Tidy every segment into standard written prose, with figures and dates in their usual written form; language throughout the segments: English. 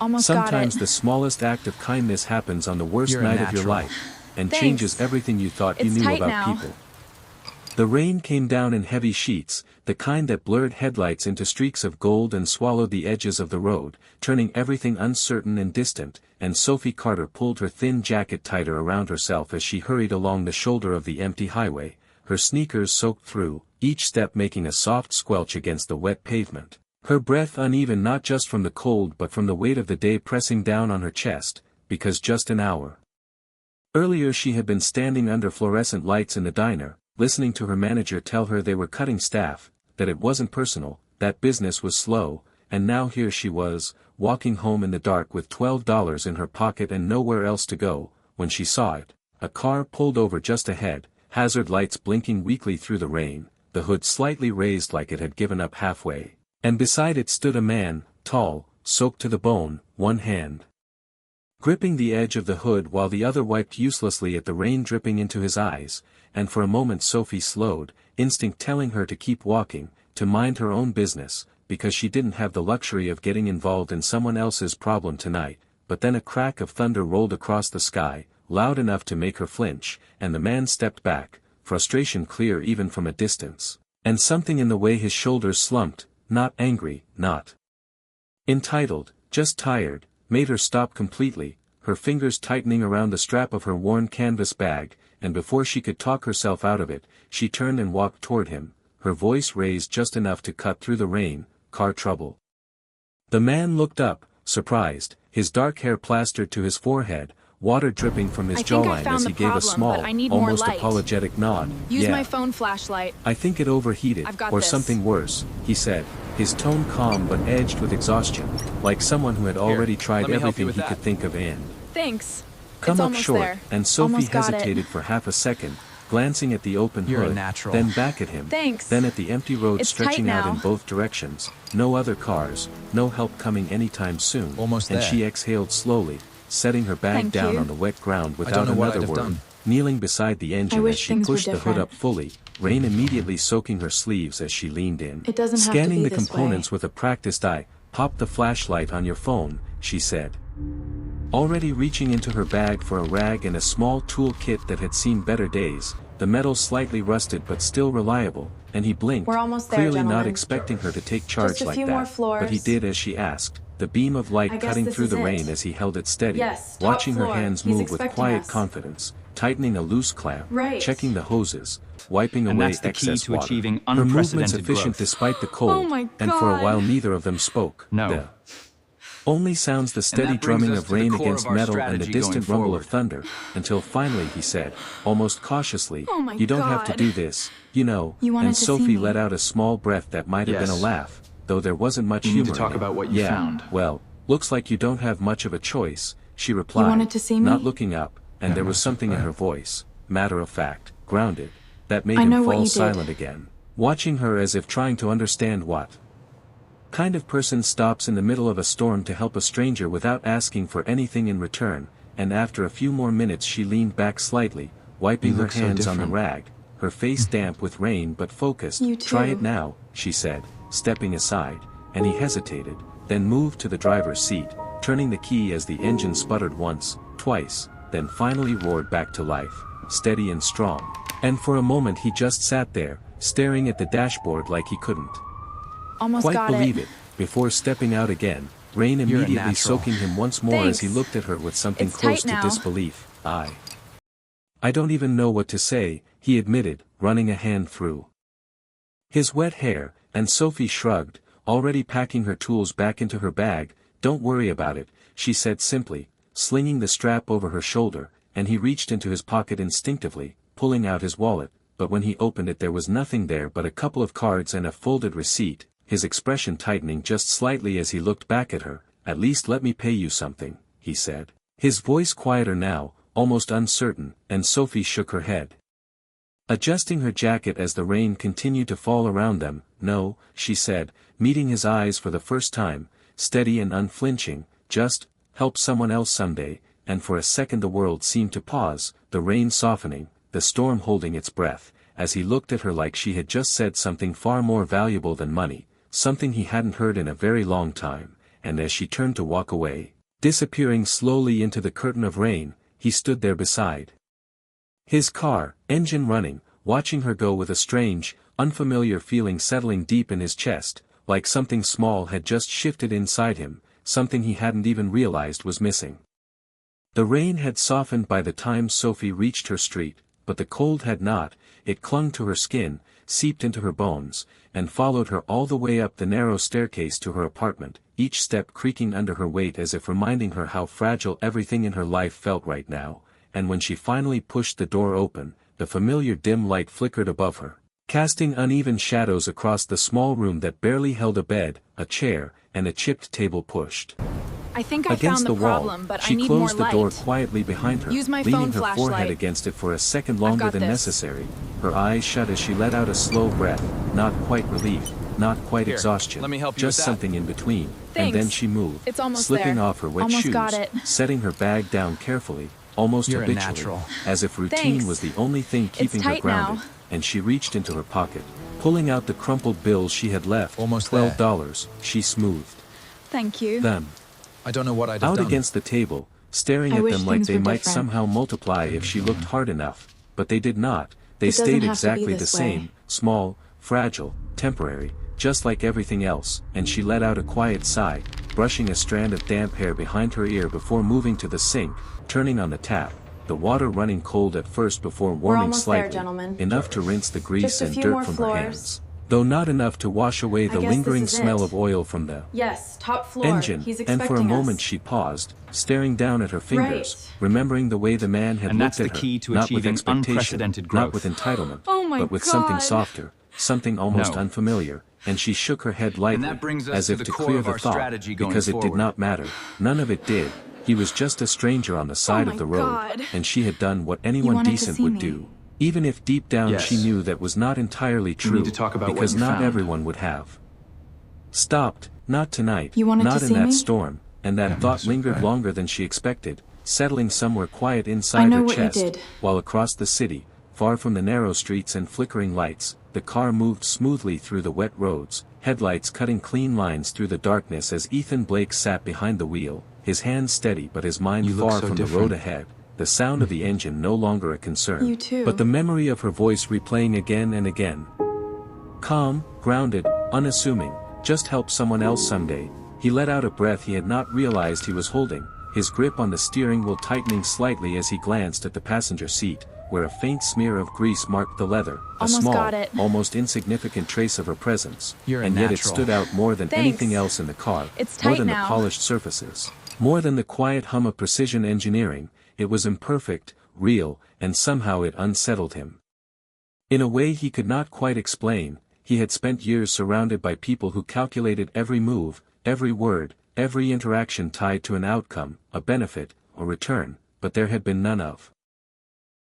Almost got Sometimes it. the smallest act of kindness happens on the worst You're a night of your natural. life, and Thanks. changes everything you thought you It's knew tight about now. people. The rain came down in heavy sheets, the kind that blurred headlights into streaks of gold and swallowed the edges of the road, turning everything uncertain and distant, and Sophie Carter pulled her thin jacket tighter around herself as she hurried along the shoulder of the empty highway, her sneakers soaked through, each step making a soft squelch against the wet pavement. Her breath uneven not just from the cold but from the weight of the day pressing down on her chest, because just an hour earlier she had been standing under fluorescent lights in the diner, listening to her manager tell her they were cutting staff, that it wasn't personal, that business was slow, and now here she was, walking home in the dark with $12 in her pocket and nowhere else to go, when she saw it. A car pulled over just ahead, hazard lights blinking weakly through the rain, the hood slightly raised like it had given up halfway. And beside it stood a man, tall, soaked to the bone, one hand gripping the edge of the hood while the other wiped uselessly at the rain dripping into his eyes, and for a moment Sophie slowed, instinct telling her to keep walking, to mind her own business, because she didn't have the luxury of getting involved in someone else's problem tonight. But then a crack of thunder rolled across the sky, loud enough to make her flinch, and the man stepped back, frustration clear even from a distance, and something in the way his shoulders slumped, not angry, not entitled, just tired, made her stop completely, her fingers tightening around the strap of her worn canvas bag, and before she could talk herself out of it, she turned and walked toward him, her voice raised just enough to cut through the rain. Car trouble. The man looked up, surprised, his dark hair plastered to his forehead, water dripping from his I think I jawline found as the he gave a problem, small, but I need more almost light. apologetic nod. Use Yeah. my phone flashlight. I think it overheated, I've got or this. something worse, he said, his tone calm but edged with exhaustion, like someone who had already tried let me help you everything with he that. could think of and Thanks. come It's up almost short, there. and Sophie Almost got it. hesitated for half a second, glancing at the open You're a hood, natural. then back at him, Thanks. then at the empty road It's stretching tight out in now. both directions, no other cars, no help coming anytime soon, Almost and there. she exhaled slowly, setting her bag Thank down you. on the wet ground don't without know what another I'd have word, done. kneeling beside the engine as wish she things were pushed the hood different. up fully, rain immediately soaking her sleeves as she leaned in. It doesn't have to Scanning be the this components way. with a practiced eye, pop the flashlight on your phone, she said. Already reaching into her bag for a rag and a small tool kit that had seen better days, the metal slightly rusted but still reliable, and he blinked, We're almost there, clearly not gentlemen. expecting her to take charge Just a like few more that, but he floors. did as she asked, the beam of I light guess cutting this through is the it. rain as he held it steady, Yes, top watching her floor. hands He's move with expecting quiet us. confidence, tightening a loose clamp, Right. checking the hoses, wiping And away that's the key excess to water. achieving Her movements unprecedented efficient growth. despite the cold, Oh my and for a God. while neither of them spoke. No. The only sounds the steady that brings drumming us of to the rain core against of our metal and the strategy distant going rumble of forward. thunder, until finally he said, almost cautiously, Oh my you don't have to God. do this, you know, You wanted and to see Sophie me. let out a small breath that might have been a Yes. laugh, though there wasn't much We need to humor talk in it. about what you Yeah, found. well, looks like you don't have much of a choice, she replied, wanted to see me? not looking up, and That there was must have something in been. her voice, matter of fact, grounded, that made I him know what fall you did. silent again, watching her as if trying to understand what kind of person stops in the middle of a storm to help a stranger without asking for anything in return, and after a few more minutes she leaned back slightly, wiping You her look so hands on the different. rag, her face damp with rain but focused. You Try too. it now, she said, stepping aside, and he hesitated, then moved to the driver's seat, turning the key as the engine sputtered once, twice, then finally roared back to life, steady and strong. And for a moment he just sat there, staring at the dashboard like he couldn't Almost quite got believe it. it, before stepping out again, rain You're a immediately natural. soaking him once more as he Thanks. looked at her with something It's close tight to now. disbelief. I don't even know what to say, he admitted, running a hand through his wet hair, and Sophie shrugged, already packing her tools back into her bag. Don't worry about it, she said simply, slinging the strap over her shoulder, and he reached into his pocket instinctively, pulling out his wallet, but when he opened it there was nothing there but a couple of cards and a folded receipt, his expression tightening just slightly as he looked back at her. At least let me pay you something, he said, his voice quieter now, almost uncertain, and Sophie shook her head, adjusting her jacket as the rain continued to fall around them. No, she said, meeting his eyes for the first time, steady and unflinching, just help someone else someday. And for a second the world seemed to pause, the rain softening, the storm holding its breath, as he looked at her like she had just said something far more valuable than money, something he hadn't heard in a very long time, and as she turned to walk away, disappearing slowly into the curtain of rain, he stood there beside his car, engine running, watching her go with a strange, unfamiliar feeling settling deep in his chest, like something small had just shifted inside him, something he hadn't even realized was missing. The rain had softened by the time Sophie reached her street, but the cold had not. It clung to her skin, seeped into her bones, and followed her all the way up the narrow staircase to her apartment, each step creaking under her weight as if reminding her how fragile everything in her life felt right now, and when she finally pushed the door open, the familiar dim light flickered above her, casting uneven shadows across the small room that barely held a bed, a chair, and a chipped table pushed I think I against found the the wall. problem, but I She need more closed the light. door quietly behind her, Use my leaning phone her forehead flashlight. against it for a second longer got than this. necessary, her eyes shut as she let out a slow breath, not quite relief, not quite Here, exhaustion, let me help you just with that. something in between, and then Thanks. she moved, It's almost slipping there. off her wet Almost shoes, got it. setting her bag down carefully, almost You're a habitually, natural. as if routine Thanks. was the only thing keeping her tight now. grounded, and she reached into her pocket, pulling out the crumpled bills she had left, Almost there. $12, she smoothed Thank you. them I don't know what I'd have out done. against the table, staring I at wish them like things they were might different. somehow multiply if she looked hard enough, but they did not. They It doesn't stayed have to be exactly the this same, way. small, fragile, temporary, just like everything else, and she let out a quiet sigh, brushing a strand of damp hair behind her ear before moving to the sink, turning on the tap, the water running cold at first before warming almost there, slightly, gentlemen. enough to rinse the grease Just a and few dirt more from floors. her hands, though not enough to wash away the guess this lingering is smell it. of oil from the Yes, top floor. engine, He's and expecting for a moment us. she paused, staring down at her fingers, Right. remembering the way the man had And looked that's at the her, key to not with achieving expectation, unprecedented not growth. with entitlement, Oh my but with something God. softer, something almost No. unfamiliar, and she shook her head lightly, that brings us as to if the to core clear of the our thought, strategy going because it did forward. not matter, none of it did. He was just a stranger on the side my of the road, God. and she had done what anyone wanted to decent see would me. do. Even if deep down Yes. she knew that was not entirely true, to talk about what because you not found. everyone would have stopped, not tonight, You wanted not to in see that me? storm, and that Yeah, thought that's lingered right. longer than she expected, settling somewhere quiet inside know her what you chest, did. while across the city, far from the narrow streets and flickering lights, the car moved smoothly through the wet roads, headlights cutting clean lines through the darkness as Ethan Blake sat behind the wheel, his hands steady but his mind You look far so from the different. road ahead, the sound of the engine no longer a concern, You too. but the memory of her voice replaying again and again. Calm, grounded, unassuming, just help someone else someday. He let out a breath he had not realized he was holding, his grip on the steering wheel tightening slightly as he glanced at the passenger seat, where a faint smear of grease marked the leather, a Almost small, got it. almost insignificant trace of her presence, You're a and yet it natural. stood out more than Thanks. anything else in the car, It's more tight than now. the polished surfaces, more than the quiet hum of precision engineering. It was imperfect, real, and somehow it unsettled him. In a way he could not quite explain. He had spent years surrounded by people who calculated every move, every word, every interaction tied to an outcome, a benefit, or return, but there had been none of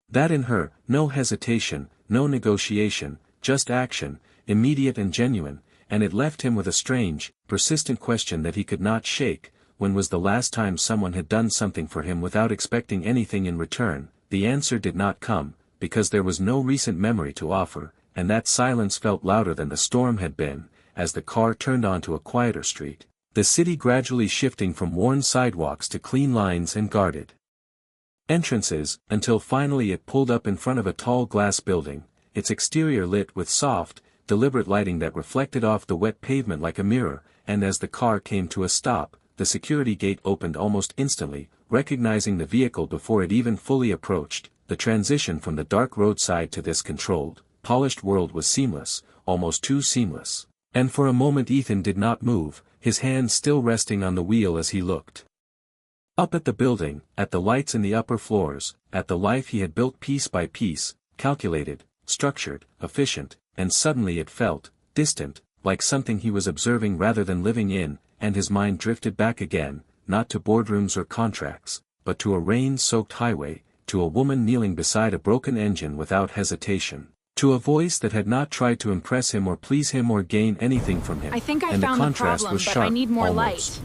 that in her, no hesitation, no negotiation, just action, immediate and genuine, and it left him with a strange, persistent question that he could not shake. When was the last time someone had done something for him without expecting anything in return? The answer did not come, because there was no recent memory to offer, and that silence felt louder than the storm had been, as the car turned onto a quieter street, the city gradually shifting from worn sidewalks to clean lines and guarded entrances, until finally it pulled up in front of a tall glass building, its exterior lit with soft, deliberate lighting that reflected off the wet pavement like a mirror, and as the car came to a stop, the security gate opened almost instantly, recognizing the vehicle before it even fully approached. The transition from the dark roadside to this controlled, polished world was seamless, almost too seamless. And for a moment Ethan did not move, his hands still resting on the wheel as he looked up at the building, at the lights in the upper floors, at the life he had built piece by piece, calculated, structured, efficient, and suddenly it felt distant, like something he was observing rather than living in, and his mind drifted back again, not to boardrooms or contracts, but to a rain-soaked highway, to a woman kneeling beside a broken engine without hesitation, to a voice that had not tried to impress him or please him or gain anything from him. I think I and found the the contrast problem, was but sharp, I need more almost light.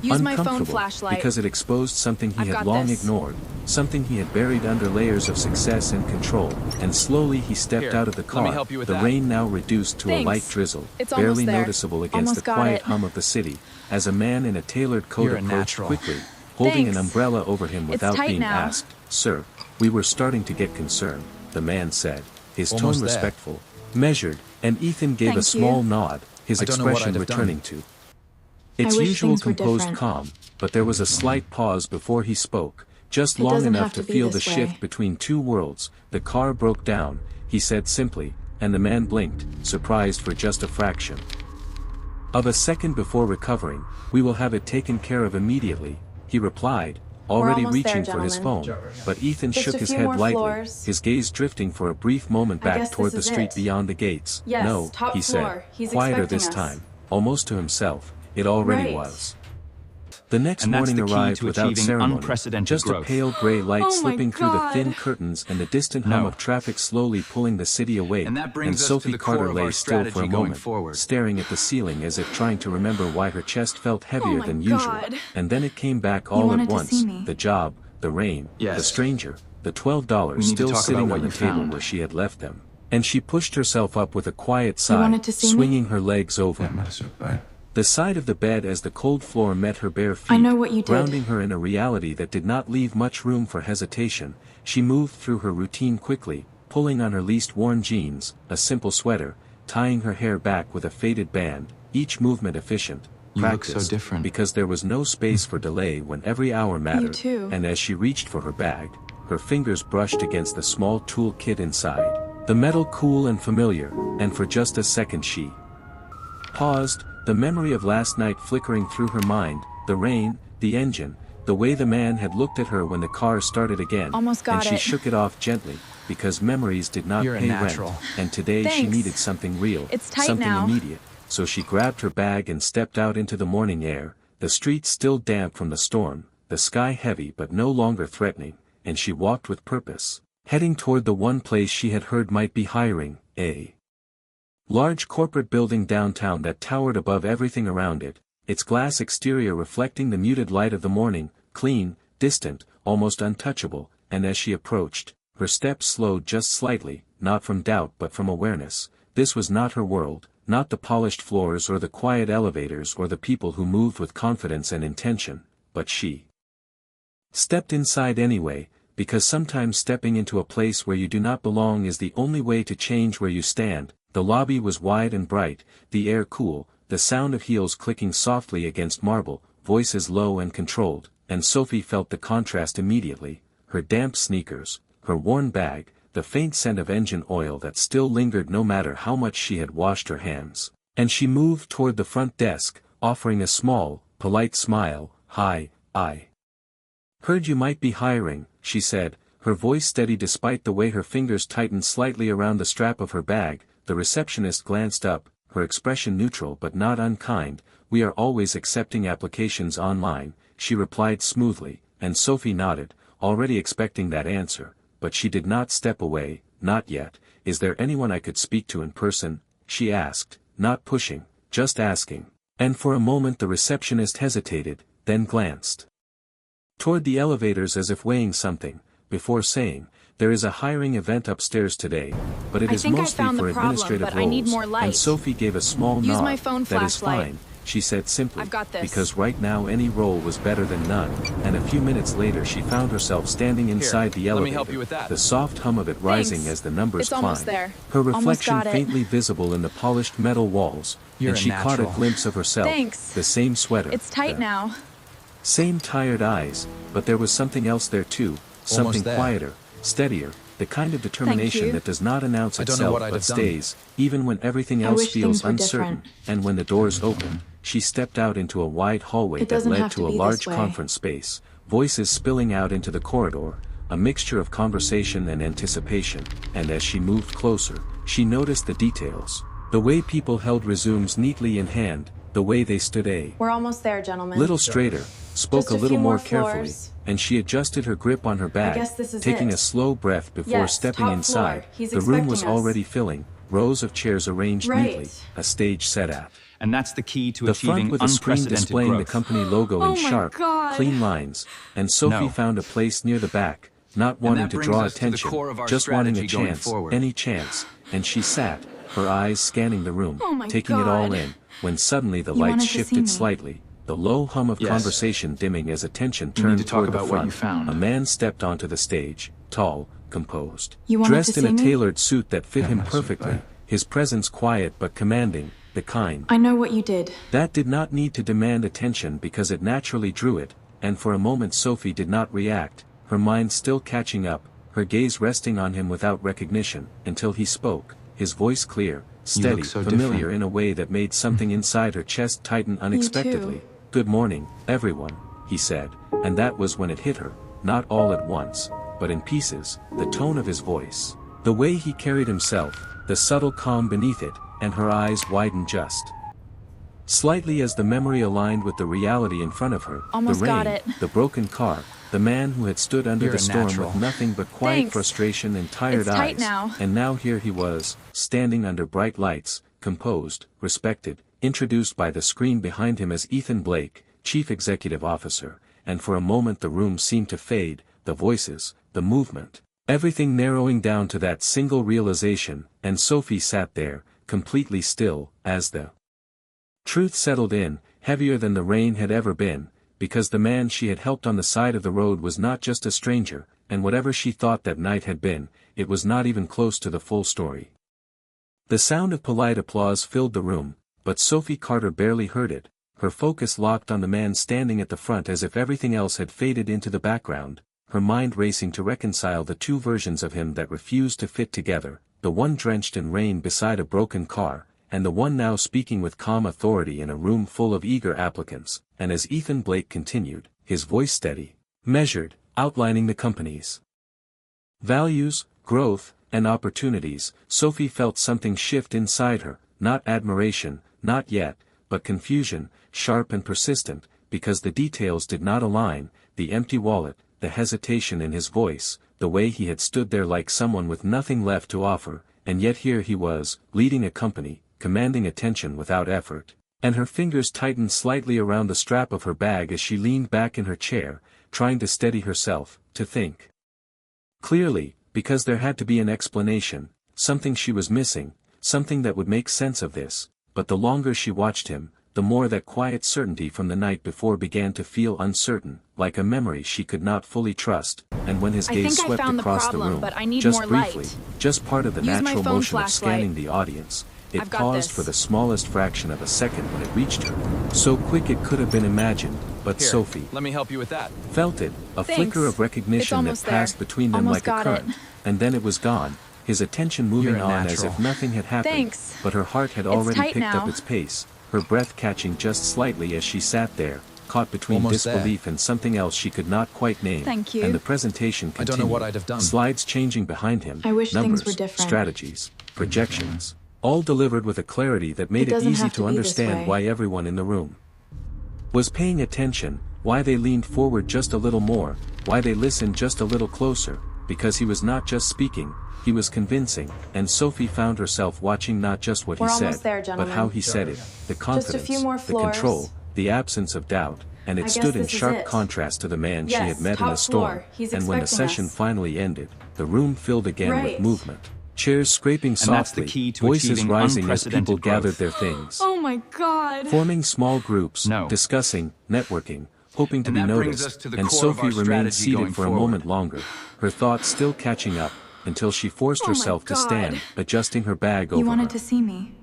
Use my phone Uncomfortable, flashlight. because it exposed something he I've had got long this. ignored, something he had buried under layers of success and control, and slowly he stepped Here, out of the car, let me help you with the that. rain now reduced to a Thanks. light drizzle, It's almost barely there. noticeable against Almost the got quiet it. hum of the city, as a man in a tailored coat You're a approached natural. quickly, holding an Thanks. umbrella over him without tight being now. asked. "Sir, we were starting to get concerned," the man said, his tone Almost there. respectful, measured, and Ethan gave a Thank small you. nod, his I don't know what expression I'd have done. returning to its wish usual things were composed different. calm, but there was a slight pause before he spoke, just It long doesn't enough have to to be feel the this way. shift between two worlds. "The car broke down," he said simply, and the man blinked, surprised for just a fraction of a second before recovering. "We will have it taken care of immediately," he replied, already almost there, reaching for his phone. gentlemen. But Ethan Just shook a his few head more lightly, floors. his gaze drifting for a brief moment I back guess toward this the is street it. beyond the gates. Yes, "No," top he floor. said, He's quieter expecting this us. time, almost to himself. It already Right. was. The next And that's morning the key arrived to without achieving ceremony, unprecedented just growth. a pale gray light Oh my slipping through the thin God. curtains and the distant hum No. of traffic slowly pulling the city awake, And that brings us to Sophie the core Carter of lay our still for a strategy going moment, forward. staring at the ceiling as if trying to remember why her chest felt heavier my than usual, God. and then it came back all at wanted to once, see me. the job, the rain, the Yes. stranger, the $12 We need to still talk sitting about what on the you table found. where she had left them. And she pushed herself up with a quiet sigh, wanted to see me? swinging her legs over the side of the bed as the cold floor met her bare feet, I know what you did. grounding her in a reality that did not leave much room for hesitation. She moved through her routine quickly, pulling on her least worn jeans, a simple sweater, tying her hair back with a faded band, each movement efficient, You look so practiced, different. because there was no space for delay when every hour mattered. too. And as she reached for her bag, her fingers brushed against the small tool kit inside, the metal cool and familiar, and for just a second she paused, the memory of last night flickering through her mind, the rain, the engine, the way the man had looked at her when the car started again, Almost got and she it. shook it off gently, because memories did not You're a pay natural. rent, and today she Thanks. needed something real, It's tight something now. immediate. So she grabbed her bag and stepped out into the morning air, the streets still damp from the storm, the sky heavy but no longer threatening, and she walked with purpose, heading toward the one place she had heard might be hiring, a large corporate building downtown that towered above everything around it, its glass exterior reflecting the muted light of the morning, clean, distant, almost untouchable, and as she approached, her steps slowed just slightly, not from doubt but from awareness. This was not her world, not the polished floors or the quiet elevators or the people who moved with confidence and intention, but she stepped inside anyway, because sometimes stepping into a place where you do not belong is the only way to change where you stand. The lobby was wide and bright, the air cool, the sound of heels clicking softly against marble, voices low and controlled, and Sophie felt the contrast immediately, her damp sneakers, her worn bag, the faint scent of engine oil that still lingered no matter how much she had washed her hands. And she moved toward the front desk, offering a small, polite smile. "Hi, I heard you might be hiring," she said, her voice steady despite the way her fingers tightened slightly around the strap of her bag. The receptionist glanced up, her expression neutral but not unkind. "We are always accepting applications online," she replied smoothly, and Sophie nodded, already expecting that answer, but she did not step away, not yet. "Is there anyone I could speak to in person?" she asked, not pushing, just asking. And for a moment the receptionist hesitated, then glanced toward the elevators as if weighing something, before saying, "There is a hiring event upstairs today, but it I is think I mostly found for the problem, administrative but roles." I need more light. And Sophie gave a small Use nod. my phone "That is flashlight. fine," she said simply, I've got this. because right now any role was better than none. And a few minutes later she found herself standing inside the let elevator, me help you with that. the soft hum of it rising Thanks. as the numbers It's almost climbed, there. her Almost reflection got it. faintly visible in the polished metal walls, You're and a she caught a natural. glimpse of herself, Thanks. the same sweater, It's tight the now. same tired eyes, but there was something else there too, something there. quieter, steadier, the kind of determination you. that does not announce I don't know itself what I'd but have done. stays, even when everything I else wish feels things were uncertain. different. And when the doors opened, she stepped out into a wide hallway It that doesn't led have to to a be this large way. conference space, voices spilling out into the corridor, a mixture of conversation and anticipation, and as she moved closer, she noticed the details. The way people held resumes neatly in hand, the way they stood a We're almost there, gentlemen. little straighter, spoke Just a a little few more more carefully, floors. and she adjusted her grip on her bag, guess this is taking it. a slow breath before Yes, stepping top inside. floor. He's The room was expecting us. already filling, rows of chairs arranged Right. neatly, a stage set at And that's the key to The front achieving with a screen unprecedented displaying the growth. company logo Oh in my sharp, God. clean lines, and Sophie No. found a place near the back, not wanting that to brings draw us to the attention, core of our just wanting a strategy going chance, forward. any chance, and she sat, her eyes scanning the room, Oh my taking it all God. in, when suddenly the You lights wanted to see shifted me. slightly, the low hum of Yes. conversation dimming as attention We need turned to talk toward the about what front. you found. A man stepped onto the stage, tall, composed, You wanted dressed to in a see me? tailored suit that fit him that's so perfectly, bad. his presence quiet but commanding, the kind I know what you did. that did not need to demand attention because it naturally drew it, and for a moment Sophie did not react, her mind still catching up, her gaze resting on him without recognition, until he spoke, his voice clear, steady, so familiar different. in a way that made something inside her chest tighten unexpectedly. "Good morning, everyone," he said, and that was when it hit her, not all at once, but in pieces, the tone of his voice, the way he carried himself, the subtle calm beneath it, and her eyes widened just slightly as the memory aligned with the reality in front of her, Almost the rain, got it. the broken car, the man who had stood under You're the a storm natural. with nothing but quiet Thanks. frustration and tired It's tight eyes, now. and now here he was, standing under bright lights, composed, respected, introduced by the screen behind him as Ethan Blake, Chief Executive Officer, and for a moment the room seemed to fade, the voices, the movement, everything narrowing down to that single realization, and Sophie sat there, completely still, as the truth settled in, heavier than the rain had ever been, because the man she had helped on the side of the road was not just a stranger, and whatever she thought that night had been, it was not even close to the full story. The sound of polite applause filled the room, but Sophie Carter barely heard it, her focus locked on the man standing at the front as if everything else had faded into the background, her mind racing to reconcile the two versions of him that refused to fit together, the one drenched in rain beside a broken car, and the one now speaking with calm authority in a room full of eager applicants, and as Ethan Blake continued, his voice steady, measured, outlining the company's values, growth, and opportunities, Sophie felt something shift inside her, not admiration, not yet, but confusion, sharp and persistent, because the details did not align, the empty wallet, the hesitation in his voice, the way he had stood there like someone with nothing left to offer, and yet here he was, leading a company, commanding attention without effort, and her fingers tightened slightly around the strap of her bag as she leaned back in her chair, trying to steady herself, to think clearly, because there had to be an explanation, something she was missing, something that would make sense of this, but the longer she watched him, the more that quiet certainty from the night before began to feel uncertain, like a memory she could not fully trust, and when his I gaze think I swept found the across problem, the room, but I need just more briefly, light. just part of the Use my natural phone motion of flashlight. scanning the audience, it I've got paused this. for the smallest fraction of a second when it reached her, so quick it could have been imagined, but Here, Sophie let me help you with that. felt it, a Thanks. flicker of It's recognition that almost passed there. between them Almost like a got current, it. and then it was gone, his attention moving You're a on as natural. if nothing had happened, Thanks. but her heart had already tight picked up now. its pace, her breath catching just slightly as she sat there, caught between Almost there. disbelief and something else she could not quite name, Thank you. and the presentation I continued, don't know what I'd have done. slides changing behind him, I wish things numbers, were different. strategies, projections, all delivered with a clarity that made it doesn't easy have to to be this understand way. why everyone in the room was paying attention, why they leaned forward just a little more, why they listened just a little closer, because he was not just speaking, he was convincing, and Sophie found herself watching not just what We're he almost said, there, but gentlemen. how he said it, the confidence, few more the floors. control, the absence of doubt, and it I guess stood in this is sharp it. contrast to the man she Yes, had met in the top storm, floor. He's and when the expecting session us. finally ended, the room filled again with Right. movement. Chairs scraping And that's the softly, key to voices achieving rising as unprecedented people growth. gathered their things. Oh my God. Forming small groups, No. discussing, networking, hoping to And be that brings us noticed, to the and core of Sophie our remained strategy going seated for a forward. moment longer, her thoughts still catching up, until she forced Oh my herself to God. stand, adjusting her bag You over wanted her to see me.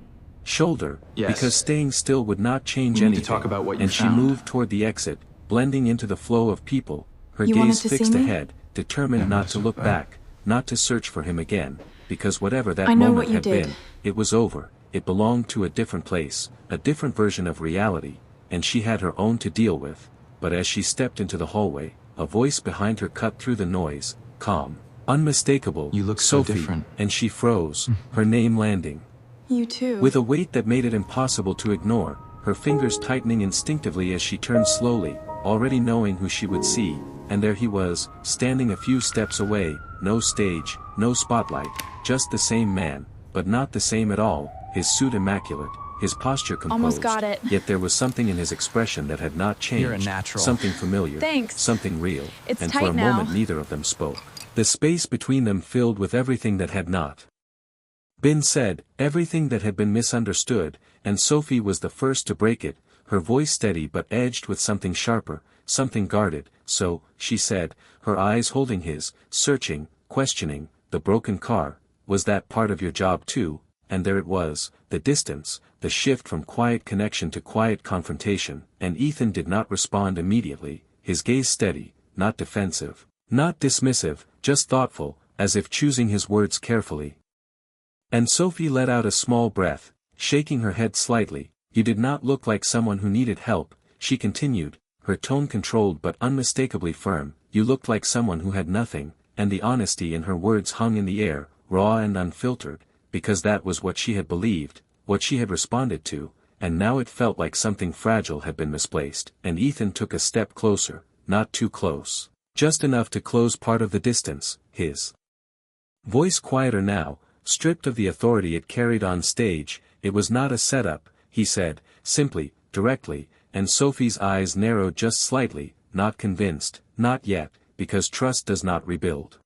shoulder, Yes. because staying still would not change We need to anything, talk about what you and she found. moved toward the exit, blending into the flow of people, her You wanted gaze to see fixed me? ahead, determined not to look back, not to search for him again, because whatever that I know moment what you had did. been, it was over, it belonged to a different place, a different version of reality, and she had her own to deal with, but as she stepped into the hallway, a voice behind her cut through the noise, calm, unmistakable, You look so Sophie, different. and she froze, her name landing. You too. With a weight that made it impossible to ignore, her fingers tightening instinctively as she turned slowly, already knowing who she would see, and there he was, standing a few steps away, no stage, no spotlight, just the same man, but not the same at all, his suit immaculate, his posture composed. Almost got it. Yet there was something in his expression that had not changed. You're a natural. Something familiar. Thanks. Something real. It's and tight for a now. moment neither of them spoke. The space between them filled with everything that had not been said, everything that had been misunderstood, and Sophie was the first to break it, her voice steady but edged with something sharper, something guarded. So, she said, her eyes holding his, searching, questioning, the broken car, was that part of your job too? And there it was, the distance, the shift from quiet connection to quiet confrontation, and Ethan did not respond immediately, his gaze steady, not defensive, not dismissive, just thoughtful, as if choosing his words carefully. And Sophie let out a small breath, shaking her head slightly. You did not look like someone who needed help, she continued, her tone controlled but unmistakably firm. You looked like someone who had nothing, and the honesty in her words hung in the air, raw and unfiltered, because that was what she had believed, what she had responded to, and now it felt like something fragile had been misplaced, and Ethan took a step closer, not too close, just enough to close part of the distance, his voice quieter now, stripped of the authority it carried on stage. It was not a setup, he said, simply, directly, and Sophie's eyes narrowed just slightly, not convinced, not yet, because trust does not rebuild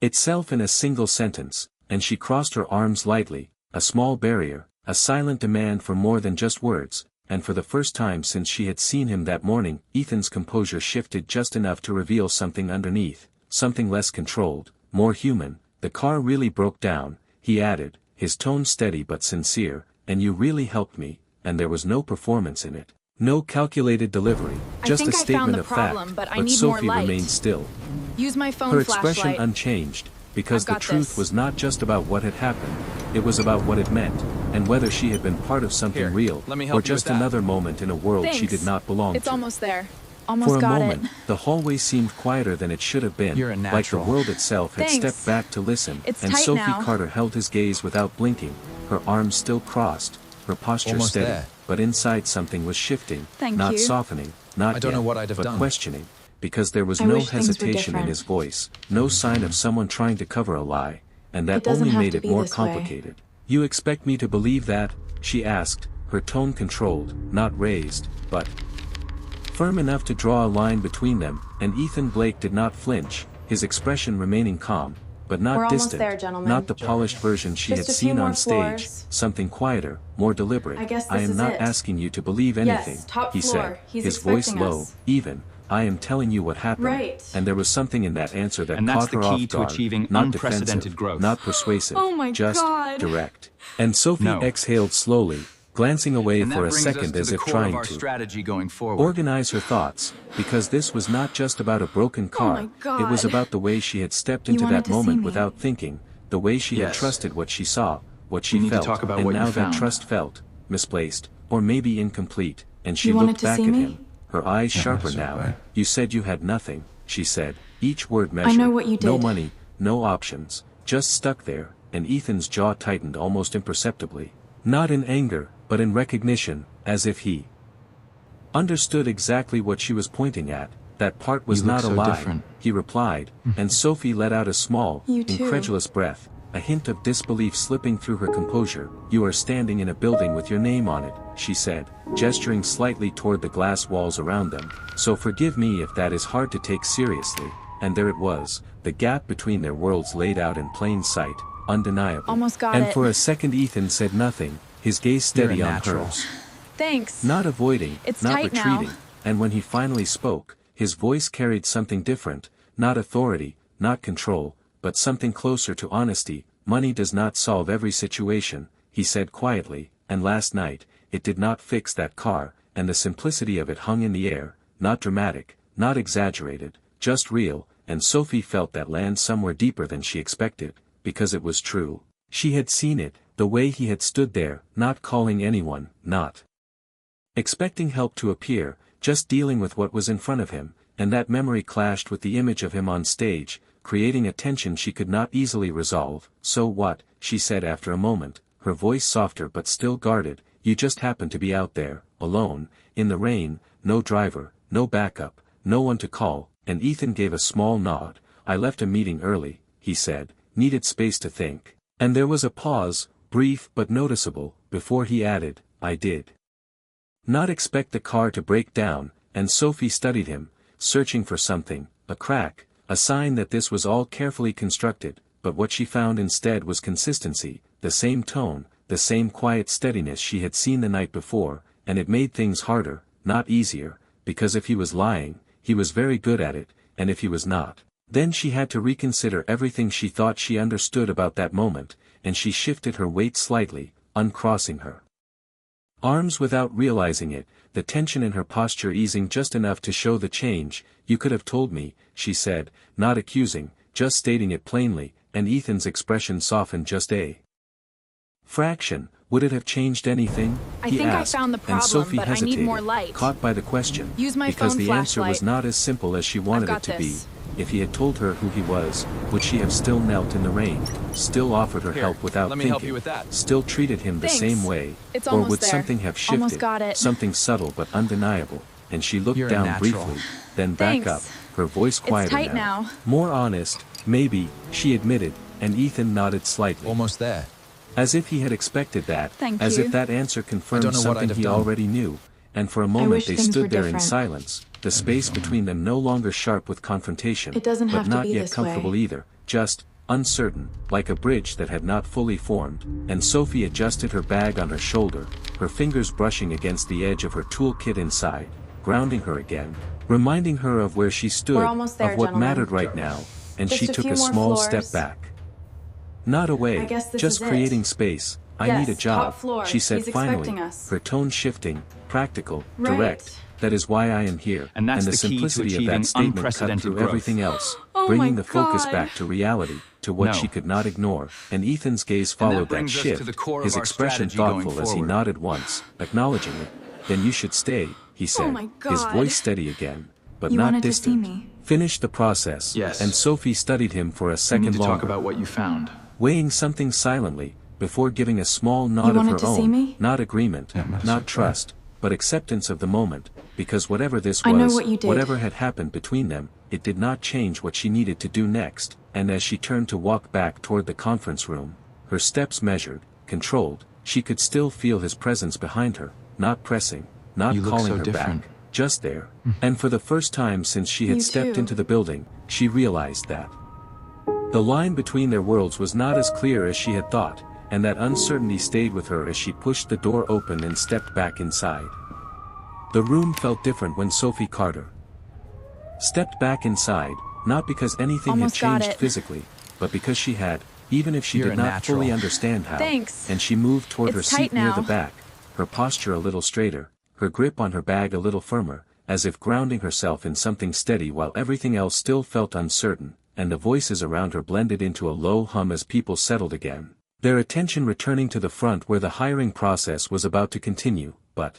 itself in a single sentence, and she crossed her arms lightly, a small barrier, a silent demand for more than just words, and for the first time since she had seen him that morning, Ethan's composure shifted just enough to reveal something underneath, something less controlled, more human. The car really broke down, he added, his tone steady but sincere, and you really helped me, and there was no performance in it. No calculated delivery, just a statement of fact, but Sophie remained still. Use my phone Her expression flashlight. unchanged, because I've the got truth this. was not just about what had happened, it was about what it meant, and whether she had been part of something Here, real, let me or help you just with that. another moment in a world she Thanks. did not belong It's to. almost there. Almost For a got moment, it. the hallway seemed quieter than it should have been, You're a like the natural. world itself had Thanks. stepped back to listen, It's and tight Sophie now. Carter held his gaze without blinking, her arms still crossed, her posture Almost steady, there. but inside something was shifting, Thank not you. softening, not I don't yet, know what I'd have but done. questioning, because there was I no wish things were hesitation in different. his voice, no sign of someone trying to cover a lie, and that It doesn't only have made to it be more this way. complicated. You expect me to believe that? She asked, her tone controlled, not raised, but firm enough to draw a line between them, and Ethan Blake did not flinch, his expression remaining calm, but not We're almost distant, there, gentlemen. not the polished version she Just had a few seen more on stage, floors. something quieter, more deliberate. I guess I this am is not it. asking you to believe anything, Yes, top he floor. said, He's his voice expecting low, us. even. I am telling you what happened, Right. and there was something in that answer that And that's caught the her key off to guard, achieving not unprecedented defensive, growth. not persuasive, Oh my just God. direct. And Sophie No. exhaled slowly, glancing away And that for a brings us second to as the if core trying of our to strategy going forward. organize her thoughts, because this was not just about a broken car, my God. it was about the way she had stepped You into wanted that to see moment me. without thinking, the way she had Yes. trusted what she saw, what she We need to felt, talk about and what you now that found. trust felt misplaced, or maybe incomplete, and she You wanted looked to back see at me? him, her eyes sharper so now. bad. You said you had nothing, she said, each word measured. know what you No did. money, no options, just stuck there, and Ethan's jaw tightened almost imperceptibly. Not in anger, but in recognition, as if he understood exactly what she was pointing at. That part was You look not a so lie, different. he replied, and Sophie let out a small, You too. incredulous breath, a hint of disbelief slipping through her composure. You are standing in a building with your name on it, she said, gesturing slightly toward the glass walls around them, so forgive me if that is hard to take seriously. And there it was, the gap between their worlds laid out in plain sight, undeniable. Almost got and it. for a second Ethan said nothing, his gaze steady You're a on natural. hers. Thanks. Not avoiding, It's not tight now. retreating, and when he finally spoke, his voice carried something different, not authority, not control, but something closer to honesty. Money does not solve every situation, he said quietly, and last night, it did not fix that car, and the simplicity of it hung in the air, not dramatic, not exaggerated, just real, and Sophie felt that land somewhere deeper than she expected, because it was true. She had seen it, the way he had stood there, not calling anyone, not expecting help to appear, just dealing with what was in front of him, and that memory clashed with the image of him on stage, creating a tension she could not easily resolve. So what, she said after a moment, her voice softer but still guarded, you just happened to be out there, alone, in the rain, no driver, no backup, no one to call, and Ethan gave a small nod. I left a meeting early, he said, needed space to think. And there was a pause, brief but noticeable, before he added, "I did not expect the car to break down," and Sophie studied him, searching for something, a crack, a sign that this was all carefully constructed, but what she found instead was consistency, the same tone, the same quiet steadiness she had seen the night before, and it made things harder, not easier, because if he was lying, he was very good at it, and if he was not, then she had to reconsider everything she thought she understood about that moment, and she shifted her weight slightly, uncrossing her arms without realizing it, the tension in her posture easing just enough to show the change. "You could have told me," she said, not accusing, just stating it plainly, and Ethan's expression softened just a fraction. "Would it have changed anything?" I he think asked, I found the and problem, Sophie but I need hesitated, more light. caught by the question, Use my because phone the answer was flashlight. not as simple as she wanted it got to be. this. If he had told her who he was, would she have still knelt in the rain, still offered her Here, help without let me thinking, help you with that. still treated him the Thanks. same way, It's or almost would there. something have Almost shifted, got it. something subtle but undeniable, and she looked You're a down natural. briefly, then back Thanks. up, her voice quieter tight now. more honest, maybe, she admitted, and Ethan nodded slightly. Almost there. As if he had expected that, Thank as you. if that answer confirmed I don't know what something I'd have he done. already knew, and for a moment wish they things were stood there in different. silence, the space between them no longer sharp with confrontation, It doesn't but have to not be yet this comfortable way. either, just uncertain, like a bridge that had not fully formed, and Sophie adjusted her bag on her shoulder, her fingers brushing against the edge of her toolkit inside, grounding her again, reminding her of where she stood, We're almost there, of what gentlemen. mattered right now, and Just she a took few a more small floors. step back. Not away, I guess this just is it. creating space. "I Yes, need a job," top floor. she said He's finally, expecting us. her tone shifting, practical, Right. direct. "That is why I am here," And that's the the key to simplicity of achieving that statement cut unprecedented through growth. everything else, Oh bringing my the focus God. back to reality, to what No. she could not ignore, and Ethan's gaze that followed that brings us to shift, the core of his our expression strategy going thoughtful as he forward. nodded once, acknowledging it. "Then you should stay," he said, my his God. voice steady again, but You not wanted to see distant. me. "Finish the process," Yes. and Sophie studied him for a We second need to longer, talk about what you found. weighing something silently, before giving a small nod of wanted her to see own, me? not agreement, must not have trust, but acceptance of the moment, because whatever this I know was, what you did. whatever had happened between them, it did not change what she needed to do next, and as she turned to walk back toward the conference room, her steps measured, controlled, she could still feel his presence behind her, not pressing, not You look calling so her different. back, just there, and for the first time since she had You stepped too. into the building, she realized that the line between their worlds was not as clear as she had thought, and that uncertainty stayed with her as she pushed the door open and stepped back inside. The room felt different when Sophie Carter stepped back inside, not because anything Almost had got changed it. physically, but because she had, even if she You're did a not natural. fully understand how, Thanks. and she moved toward her It's seat tight near now. the back, her posture a little straighter, her grip on her bag a little firmer, as if grounding herself in something steady while everything else still felt uncertain, and the voices around her blended into a low hum as people settled again, their attention returning to the front where the hiring process was about to continue, but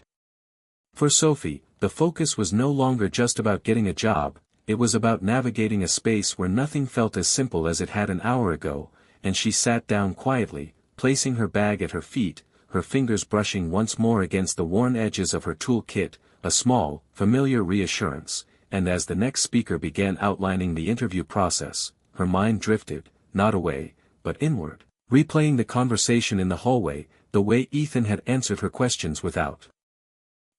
for Sophie, the focus was no longer just about getting a job, it was about navigating a space where nothing felt as simple as it had an hour ago, and she sat down quietly, placing her bag at her feet, her fingers brushing once more against the worn edges of her toolkit, a small, familiar reassurance, and as the next speaker began outlining the interview process, her mind drifted, not away, but inward, replaying the conversation in the hallway, the way Ethan had answered her questions without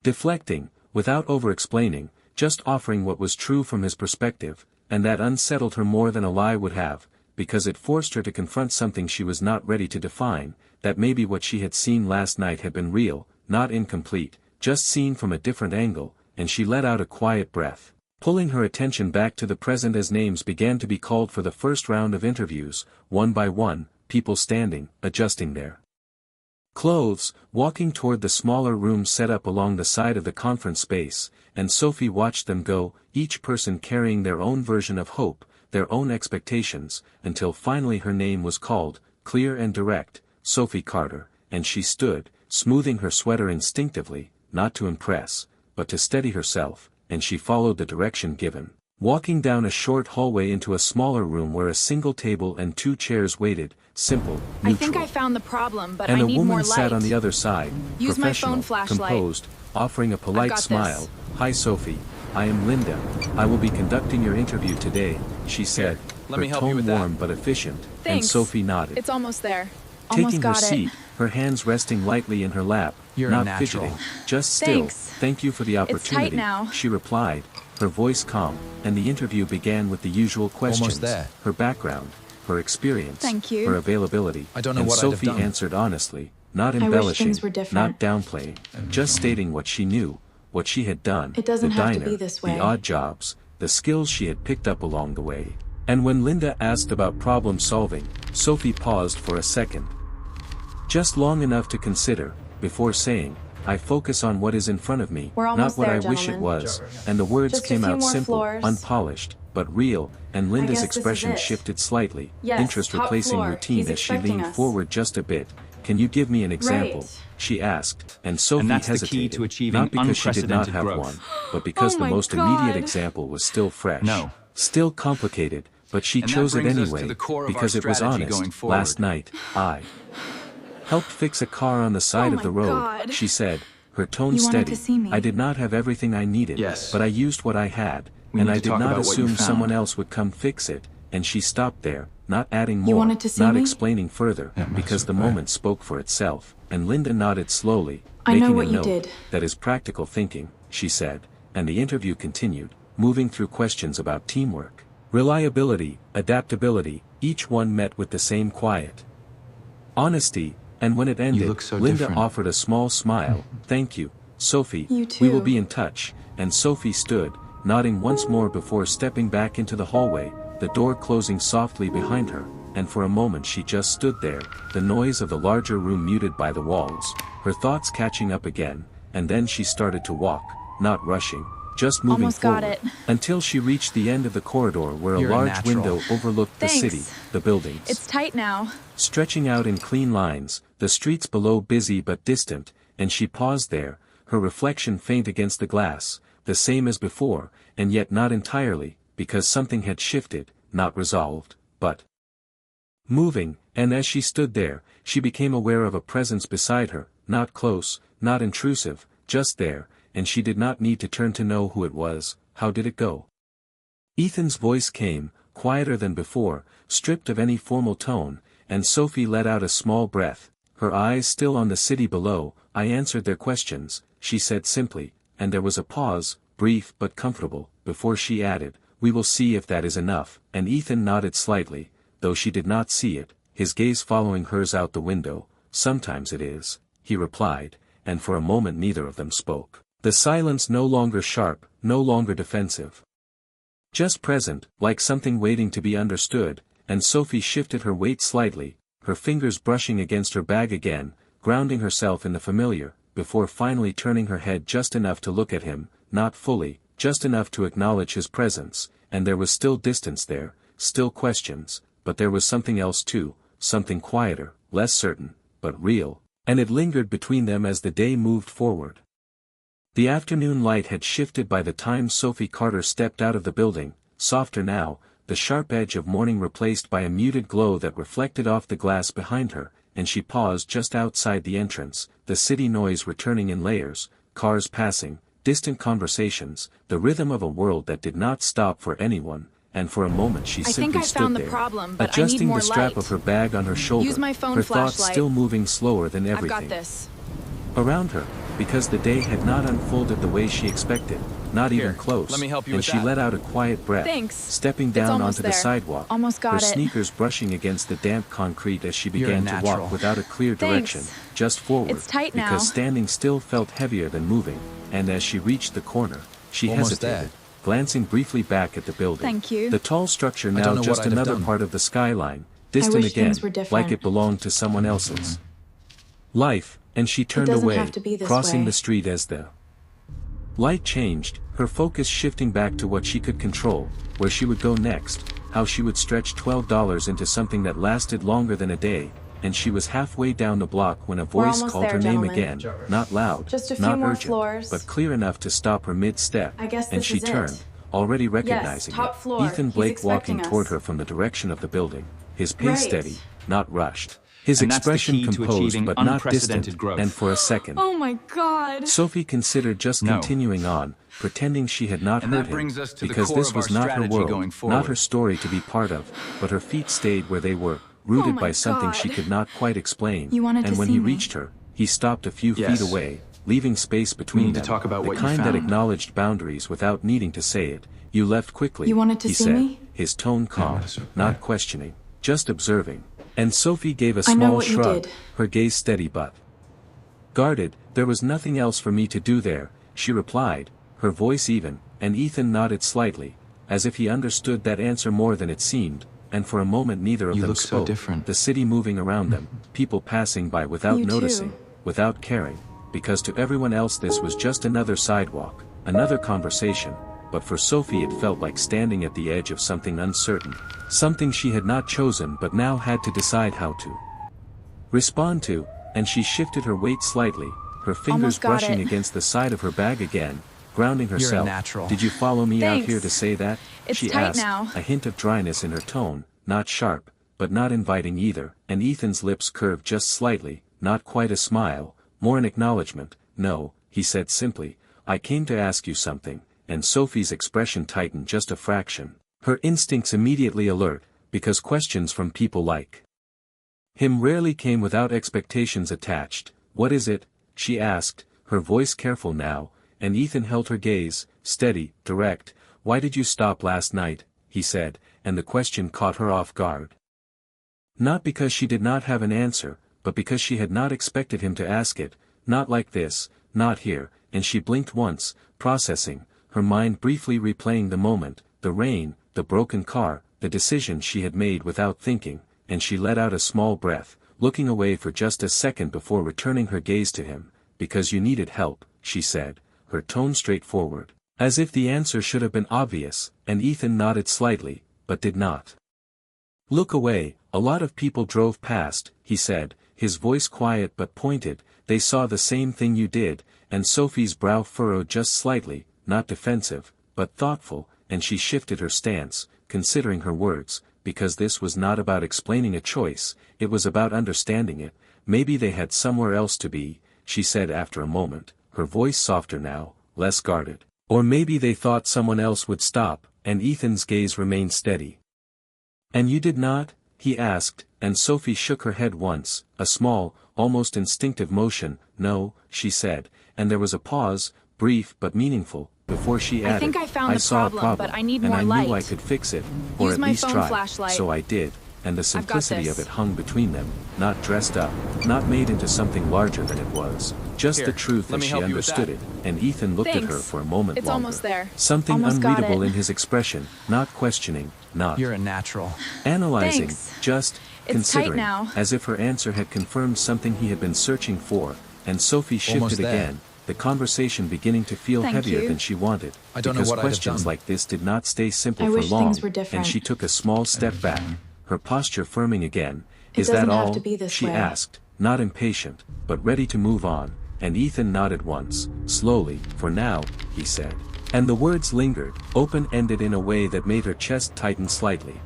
deflecting, without over-explaining, just offering what was true from his perspective, and that unsettled her more than a lie would have, because it forced her to confront something she was not ready to define, that maybe what she had seen last night had been real, not incomplete, just seen from a different angle, and she let out a quiet breath, pulling her attention back to the present as names began to be called for the first round of interviews, one by one, people standing, adjusting their clothes, walking toward the smaller room set up along the side of the conference space, and Sophie watched them go, each person carrying their own version of hope, their own expectations, until finally her name was called, clear and direct, Sophie Carter, and she stood, smoothing her sweater instinctively, not to impress, but to steady herself, and she followed the direction given, walking down a short hallway into a smaller room where a single table and 2 chairs waited, simple, I neutral. think I found the problem, but And I a need woman more light. sat on the other side, Use my professional, phone flashlight. composed, offering a polite got this. smile. "Hi Sophie, I am Linda. I will be conducting your interview today," she said, let her me help you tone with that. warm but efficient, and Thanks. Sophie nodded. It's almost there. Almost Taking her got seat, it. her hands resting lightly in her lap, You're not a natural. fidgeting, just still. Thanks. Thank you for the opportunity, now. she replied, her voice calm, and the interview began with the usual questions, there. her background, her experience, Thank you. her availability, I don't know and what I'd have Sophie done. answered honestly, not wish embellishing, things were different. not downplaying, just stating what she knew, what she had done, It doesn't the have to diner, be this way. the odd jobs, the skills she had picked up along the way. And when Linda asked about problem solving, Sophie paused for a second. Just long enough to consider, before saying, I focus on what is in front of me, We're not almost what there, I wish it gentlemen. was, and the words Just a came few out more simple, floors. unpolished, but real, and Linda's guess this is expression it. shifted slightly, Yes, interest top replacing floor. routine He's as she expecting leaned us. forward just a bit. Can you give me an example? Right. She asked, and Sophie that's the key hesitated, to achieving not because she did not unprecedented have growth. one, but because Oh the my most immediate God. example was still fresh. No. Still complicated, but she And that chose it brings us to anyway, the core of our because it was strategy honest. going forward. Last night, I helped fix a car on the side Oh of the my road, God. she said, her tone You wanted steady. to see me. I did not have everything I needed, Yes. but I used what I had, We and need I to did talk not about what you assume found. someone else would come fix it, and she stopped there, not adding more, wanted to see not me? explaining further, because the moment spoke for itself, and Linda nodded slowly, I know making what a you note. did. That is practical thinking, she said, and the interview continued, moving through questions about teamwork, reliability, adaptability, each one met with the same quiet honesty, and when it ended, look so Linda different. offered a small smile. Thank you, Sophie. You We will too. be in touch, and Sophie stood, nodding once more before stepping back into the hallway, the door closing softly behind her, and for a moment she just stood there, the noise of the larger room muted by the walls, her thoughts catching up again, and then she started to walk, not rushing, just moving Almost got forward, it. until she reached the end of the corridor where You're a a large natural. window overlooked the Thanks. city, the buildings. It's tight now. Stretching out in clean lines, the streets below busy but distant, and she paused there, her reflection faint against the glass, the same as before, and yet not entirely, because something had shifted, not resolved, but moving, and as she stood there, she became aware of a presence beside her, not close, not intrusive, just there, and she did not need to turn to know who it was. How did it go? Ethan's voice came, quieter than before, stripped of any formal tone, and Sophie let out a small breath, her eyes still on the city below. I answered their questions, she said simply, and there was a pause, brief but comfortable, before she added, we will see if that is enough, and Ethan nodded slightly, though she did not see it, his gaze following hers out the window. Sometimes it is, he replied, and for a moment neither of them spoke. The silence no longer sharp, no longer defensive. Just present, like something waiting to be understood, and Sophie shifted her weight slightly, her fingers brushing against her bag again, grounding herself in the familiar, before finally turning her head just enough to look at him, not fully, just enough to acknowledge his presence, and there was still distance there, still questions, but there was something else too, something quieter, less certain, but real, and it lingered between them as the day moved forward. The afternoon light had shifted by the time Sophie Carter stepped out of the building, softer now, the sharp edge of morning replaced by a muted glow that reflected off the glass behind her, and she paused just outside the entrance, the city noise returning in layers, cars passing, distant conversations, the rhythm of a world that did not stop for anyone, and for a moment she I simply think I stood found the there, problem, but I adjusting need more the strap light. of her bag on her shoulder, Use my phone her thoughts flashlight. still moving slower than I've everything. got this. Around her, because the day had not unfolded the way she expected, not even Here, close, let me help you and with she that. let out a quiet breath, Thanks. stepping It's down almost onto the there. sidewalk, Almost got her it. sneakers brushing against the damp concrete as she You're a began to natural. walk without a clear Thanks. direction, just forward, It's tight now. because standing still felt heavier than moving, and as she reached the corner, she Almost hesitated, there. glancing briefly back at the building. Thank you. The tall structure don't now know what just I'd have another done. part of the skyline, distant wish again, things were different. like it belonged to someone else's life, and she turned doesn't away, have to be this crossing way. the street as the light changed, her focus shifting back to what she could control, where she would go next, how she would stretch $12 into something that lasted longer than a day, and she was halfway down the block when a voice almost called there, her name gentlemen. again, not loud, Just a few not more urgent, floors. but clear enough to stop her mid-step, I guess and this she is it. turned, already recognizing top it. floor. Ethan He's Blake walking expecting toward us. her from the direction of the building, his pace Right. steady, not rushed. His And that's the expression key to composed achieving but not unprecedented distant, growth. and for a second, Oh my God. Sophie considered just No. continuing on, pretending she had not And heard that him, brings us to the because core this of was our not her strategy world, going not forward. her story to be part of, but her feet stayed where they were, rooted my by something she God. could not quite explain, You wanted and to when see he me. reached her, he stopped a few Yes. feet away, leaving space between need to them, talk about the what you kind that found. acknowledged boundaries without needing to say it. You left quickly, You wanted to he see said, me? his tone calm, that's okay. not questioning, just observing. And Sophie gave a I know small what you shrug, did. her gaze steady but guarded. There was nothing else for me to do there, she replied, her voice even, and Ethan nodded slightly, as if he understood that answer more than it seemed, and for a moment neither of You them look so spoke, different. the city moving around them, people passing by without You too. noticing, without caring, because to everyone else this was just another sidewalk, another conversation, but for Sophie it felt like standing at the edge of something uncertain, something she had not chosen but now had to decide how to respond to, and she shifted her weight slightly, her fingers Almost got brushing it. against the side of her bag again, grounding herself. natural. Did you follow me out Thanks. here to say that? It's She tight asked, now. a hint of dryness in her tone, not sharp, but not inviting either, and Ethan's lips curved just slightly, not quite a smile, more an acknowledgement. No, he said simply, I came to ask you something, and Sophie's expression tightened just a fraction, her instincts immediately alert, because questions from people like him rarely came without expectations attached. What is it? She asked, her voice careful now, and Ethan held her gaze, steady, direct. Why did you stop last night? He said, and the question caught her off guard. Not because she did not have an answer, but because she had not expected him to ask it, not like this, not here, and she blinked once, processing, her mind briefly replaying the moment, the rain, the broken car, the decision she had made without thinking, and she let out a small breath, looking away for just a second before returning her gaze to him. Because you needed help, she said, her tone straightforward, as if the answer should have been obvious, and Ethan nodded slightly, but did not look away. A lot of people drove past, he said, his voice quiet but pointed. They saw the same thing you did, and Sophie's brow furrowed just slightly, not defensive, but thoughtful, and she shifted her stance, considering her words, because this was not about explaining a choice, it was about understanding it. Maybe they had somewhere else to be, she said after a moment, her voice softer now, less guarded. Or maybe they thought someone else would stop, and Ethan's gaze remained steady. And you did not? He asked, and Sophie shook her head once, a small, almost instinctive motion. No, she said, and there was a pause, brief but meaningful, before she added, I think I found the saw a problem, but I need and more I light. knew I could fix it, or Use at my least phone try, flashlight. so I did, and the got simplicity of this. it hung between them, not dressed up, not made into something larger than it was, just Here, the truth let as me she help you with understood that. it, and Ethan looked at her Thanks. for a moment It's longer. almost there. Something Almost got unreadable it. in his expression, not questioning, not You're a natural. analyzing, Thanks. just It's tight considering, now. as if her answer had confirmed something he had been searching for, and Sophie shifted Almost there. again, the conversation beginning to feel Thank heavier you. than she wanted, I don't know because what I'd have questions done. like this did not stay simple I for wish long, things were different. and she took a small step back, her posture firming again. It Is that doesn't have all? to be this She way. asked, not impatient, but ready to move on, and Ethan nodded once, slowly. For now, he said. And the words lingered, open-ended in a way that made her chest tighten slightly.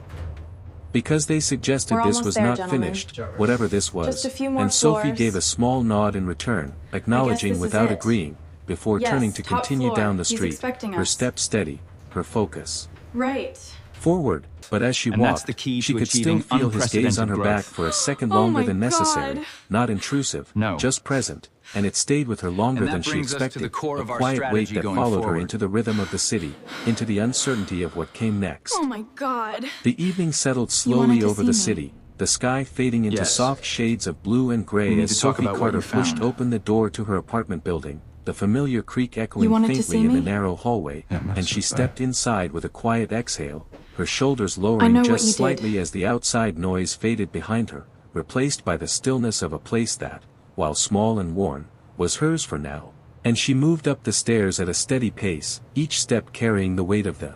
Because they suggested We're this almost was there, not gentlemen. finished, whatever this was, Just a few more and Sophie floors. gave a small nod in return, acknowledging this is without it. agreeing, before Yes, turning to top continue floor. down the He's street, expecting her us. step steady, her focus Right. forward, but as she And that's walked, the key she to could still achieving feel his gaze on her unprecedented back growth. for a second Oh longer my than necessary, God. not intrusive, No. just present, and it stayed with her longer And that than she brings us to expected, the core a of our quiet weight strategy that going followed her forward. into the rhythm of the city, into the uncertainty of what came next. Oh my God. The evening settled wanted slowly to over see the me. city, the sky fading into Yes. soft shades of blue and gray We need as to talk Sophie about what Carter you found. pushed open the door to her apartment building, the familiar creak You echoing wanted to faintly see in the me? narrow hallway, Yeah, that's and she okay. stepped inside with a quiet exhale, her shoulders I lowering know what just you did. slightly as the outside noise faded behind her, replaced by the stillness of a place that, while small and worn, was hers for now. And she moved up the stairs at a steady pace, each step carrying the weight of the